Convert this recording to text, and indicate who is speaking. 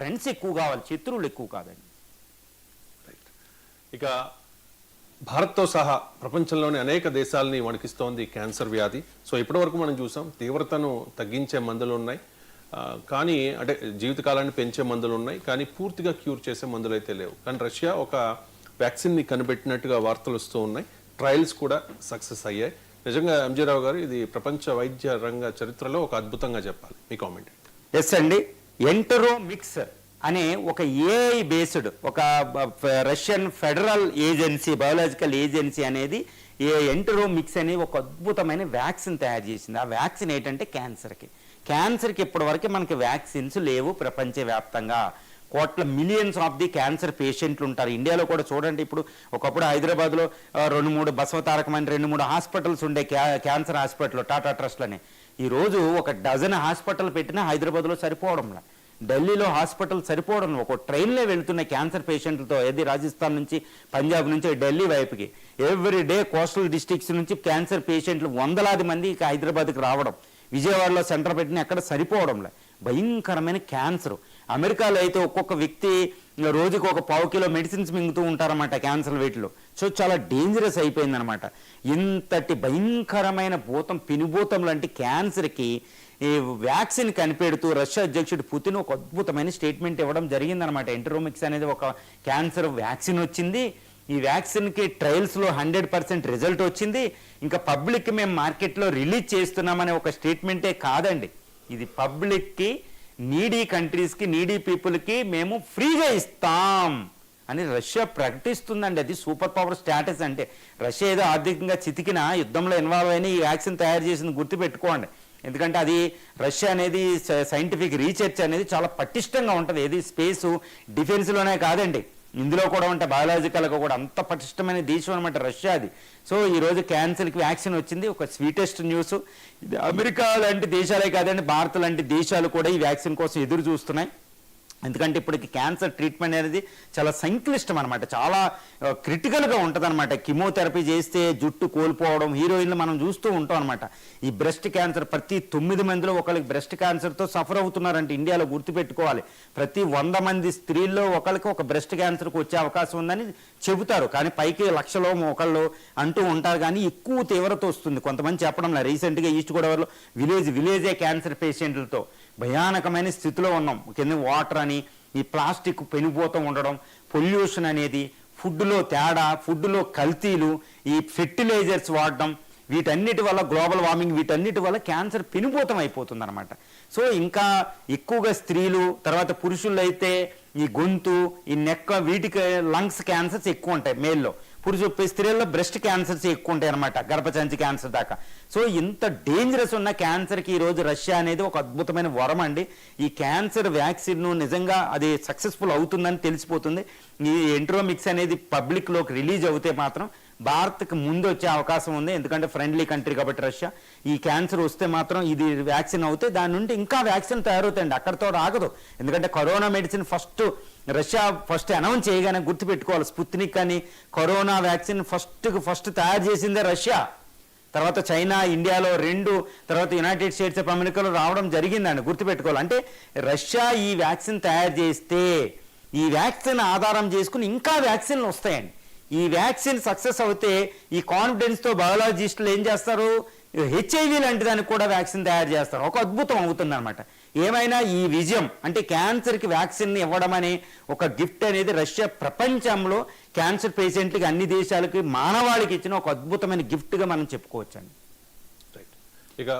Speaker 1: Friends ఎక్కువ కావాలి, శత్రువులు ఎక్కువ కాదండి.
Speaker 2: ఇక భారత్తో సహా ప్రపంచంలోని అనేక దేశాలని వణికిస్తోంది క్యాన్సర్ వ్యాధి. సో ఇప్పటివరకు మనం చూసాం తీవ్రతను తగ్గించే మందులు ఉన్నాయి, కానీ అంటే జీవితకాలాన్ని పెంచే మందులు ఉన్నాయి, కానీ పూర్తిగా క్యూర్ చేసే మందులు అయితే లేవు. కానీ రష్యా ఒక వ్యాక్సిన్ని కనిపెట్టినట్టుగా వార్తలు వస్తూ ఉన్నాయి. ట్రయల్స్ కూడా సక్సెస్ అయ్యాయి. నిజంగా ఎంజీ రావు గారు, ఇది ప్రపంచ వైద్య రంగ చరిత్రలో ఒక అద్భుతంగా చెప్పాలి. మీ కామెంట్.
Speaker 1: ఎస్ అండి, ఎంటరోమిక్స్ అనే ఒక ఏఐ బేస్డ్ ఒక Russian federal agency, biological agency అనేది ఎంటరోమిక్స్ అనే ఒక అద్భుతమైన వ్యాక్సిన్ తయారు చేసింది. ఆ వ్యాక్సిన్ ఏంటంటే క్యాన్సర్కి ఇప్పటివరకు మనకి వ్యాక్సిన్స్ లేవు ప్రపంచవ్యాప్తంగా. కోట్ల మిలియన్స్ ఆఫ్ ది క్యాన్సర్ పేషెంట్లు ఉంటారు. ఇండియాలో కూడా చూడండి, ఇప్పుడు ఒకప్పుడు హైదరాబాద్లో 2-3 బసవతారకమైన 2-3 హాస్పిటల్స్ ఉండే, క్యాన్సర్ హాస్పిటల్, టాటా ట్రస్ట్లని. ఈరోజు ఒక డజన్ హాస్పిటల్ పెట్టినా హైదరాబాద్లో సరిపోవడంలా, ఢిల్లీలో హాస్పిటల్ సరిపోవడం. ఒక ట్రైన్లో వెళ్తున్న క్యాన్సర్ పేషెంట్లతో, ఏది రాజస్థాన్ నుంచి పంజాబ్ నుంచి ఢిల్లీ వైపుకి ఎవ్రీ డే కోస్టల్ డిస్ట్రిక్ట్స్ నుంచి క్యాన్సర్ పేషెంట్లు వందలాది మంది హైదరాబాద్కి రావడం, విజయవాడలో సెంటర్ పెట్టిన ఎక్కడ సరిపోవడంలే. భయంకరమైన క్యాన్సర్. అమెరికాలో అయితే ఒక్కొక్క వ్యక్తి రోజుకి ఒక 1/4 కిలో మెడిసిన్స్ మింగుతూ ఉంటారన్నమాట క్యాన్సర్ వీటిలో. సో చాలా డేంజరస్ అయిపోయిందనమాట. ఇంతటి భయంకరమైన భూతం, పెనుభూతం లాంటి క్యాన్సర్కి ఈ వ్యాక్సిన్ కనిపెడుతూ రష్యా అధ్యక్షుడు పుతిన్ ఒక అద్భుతమైన స్టేట్మెంట్ ఇవ్వడం జరిగిందనమాట. ఎంటరోమిక్స్ అనేది ఒక క్యాన్సర్ వ్యాక్సిన్ వచ్చింది. ఈ వ్యాక్సిన్కి ట్రయల్స్లో 100% రిజల్ట్ వచ్చింది. ఇంకా పబ్లిక్ మేము మార్కెట్లో రిలీజ్ చేస్తున్నామనే ఒక స్టేట్మెంటే కాదండి, ఇది పబ్లిక్కి, నీడీ కంట్రీస్కి, నీడీ పీపుల్కి మేము ఫ్రీగా ఇస్తాం అని రష్యా ప్రకటిస్తుందండి. అది సూపర్ పవర్ స్టేటస్. అంటే రష్యా ఏదో ఆర్థికంగా చితికిన యుద్ధంలో ఇన్వాల్వ్ అయిన ఈ వ్యాక్సిన్ తయారు చేసింది గుర్తుపెట్టుకోండి. ఎందుకంటే అది రష్యా అనేది సైంటిఫిక్ రీసెర్చ్ అనేది చాలా పటిష్టంగా ఉంటుంది. ఏది స్పేసు డిఫెన్స్లోనే కాదండి, ఇందులో కూడా ఉంటాయి, బయాలజికల్గా కూడా అంత పటిష్టమైన దేశం అనమాట రష్యా అది. సో ఈరోజు క్యాన్సర్కి వ్యాక్సిన్ వచ్చింది. ఒక స్వీటెస్ట్ న్యూస్. ఇది అమెరికా లాంటి దేశాలే కాదండి, భారత్ లాంటి దేశాలు కూడా ఈ వ్యాక్సిన్ కోసం ఎదురు చూస్తున్నాయి. ఎందుకంటే ఇప్పటికి క్యాన్సర్ ట్రీట్మెంట్ అనేది చాలా సంక్లిష్టం అనమాట, చాలా క్రిటికల్గా ఉంటుంది అనమాట. కిమోథెరపీ చేస్తే జుట్టు కోల్పోవడం, హీరోయిన్లు మనం చూస్తూ ఉంటాం అనమాట. ఈ బ్రెస్ట్ క్యాన్సర్ ప్రతి 9 మందిలో ఒకరికి బ్రెస్ట్ క్యాన్సర్తో సఫర్ అవుతున్నారంటే ఇండియాలో గుర్తుపెట్టుకోవాలి. ప్రతి 100 మంది స్త్రీల్లో ఒకరికి ఒక బ్రెస్ట్ క్యాన్సర్కి వచ్చే అవకాశం ఉందని చెబుతారు, కానీ పైకి లక్షలో ఒకళ్ళు అంటూ ఉంటారు, కానీ ఎక్కువ తీవ్రత వస్తుంది. కొంతమంది చెప్పడంలా. రీసెంట్గా ఈస్ట్ గోదావరిలో విలేజే క్యాన్సర్ పేషెంట్లతో భయానకమైన స్థితిలో ఉన్నాం. కింద వాటర్ అని, ఈ ప్లాస్టిక్ పెనుపోతం ఉండడం, పొల్యూషన్ అనేది, ఫుడ్లో తేడా, ఫుడ్లో కల్తీలు, ఈ ఫెర్టిలైజర్స్ వాడడం, వీటన్నిటి వల్ల, గ్లోబల్ వార్మింగ్, వీటన్నిటి వల్ల క్యాన్సర్ పెనుపోతం అయిపోతుంది అనమాట. సో ఇంకా ఎక్కువగా స్త్రీలు, తర్వాత పురుషుల్లో అయితే ఈ గొంతు, ఈ నెక్క, వీటికి లంగ్స్ క్యాన్సర్స్ ఎక్కువ ఉంటాయి మేల్లో. స్త్రీల్లో బ్రెస్ట్ క్యాన్సర్స్ ఎక్కువ ఉంటాయి అనమాట, గర్భసంచి క్యాన్సర్ దాకా. సో ఇంత డేంజరస్ ఉన్న క్యాన్సర్కి ఈరోజు రష్యా అనేది ఒక అద్భుతమైన వరం అండి. ఈ క్యాన్సర్ వ్యాక్సిన్ నిజంగా అది సక్సెస్ఫుల్ అవుతుందని తెలిసిపోతుంది. ఈ ఎంటరోమిక్స్ అనేది పబ్లిక్లోకి రిలీజ్ అవుతే మాత్రం భారత్కి ముందు వచ్చే అవకాశం ఉంది. ఎందుకంటే ఫ్రెండ్లీ కంట్రీ కాబట్టి రష్యా. ఈ క్యాన్సర్ వస్తే మాత్రం ఇది వ్యాక్సిన్ అవుతే దాని నుండి ఇంకా వ్యాక్సిన్ తయారవుతాయండి, అక్కడితో రాగదు. ఎందుకంటే corona medicine Russia first announce చేయగానే గుర్తుపెట్టుకోవాలి, స్పుత్నిక్ అని కరోనా వ్యాక్సిన్ ఫస్ట్ తయారు చేసిందే రష్యా. తర్వాత చైనా, ఇండియాలో 2, తర్వాత యునైటెడ్ స్టేట్స్ ఆఫ్ అమెరికాలో రావడం జరిగిందండి, గుర్తుపెట్టుకోవాలి. అంటే రష్యా ఈ వ్యాక్సిన్ తయారు చేస్తే ఈ వ్యాక్సిన్ ఆధారం చేసుకుని ఇంకా వ్యాక్సిన్లు వస్తాయండి. ఈ వ్యాక్సిన్ సక్సెస్ అవుతే ఈ కాన్ఫిడెన్స్తో బయాలజిస్టులు ఏం చేస్తారు, హెచ్ఐవి లాంటి దానికి కూడా వ్యాక్సిన్ తయారు చేస్తారు. ఒక అద్భుతం అవుతుంది అనమాట. ఏమైనా ఈ విజయం అంటే క్యాన్సర్కి వ్యాక్సిన్ ఇవ్వడం అనే ఒక గిఫ్ట్ అనేది రష్యా ప్రపంచంలో క్యాన్సర్ పేషెంట్లకి, అన్ని దేశాలకి, మానవాళికి ఇచ్చిన ఒక అద్భుతమైన గిఫ్ట్గా మనం చెప్పుకోవచ్చండి.
Speaker 2: ఇక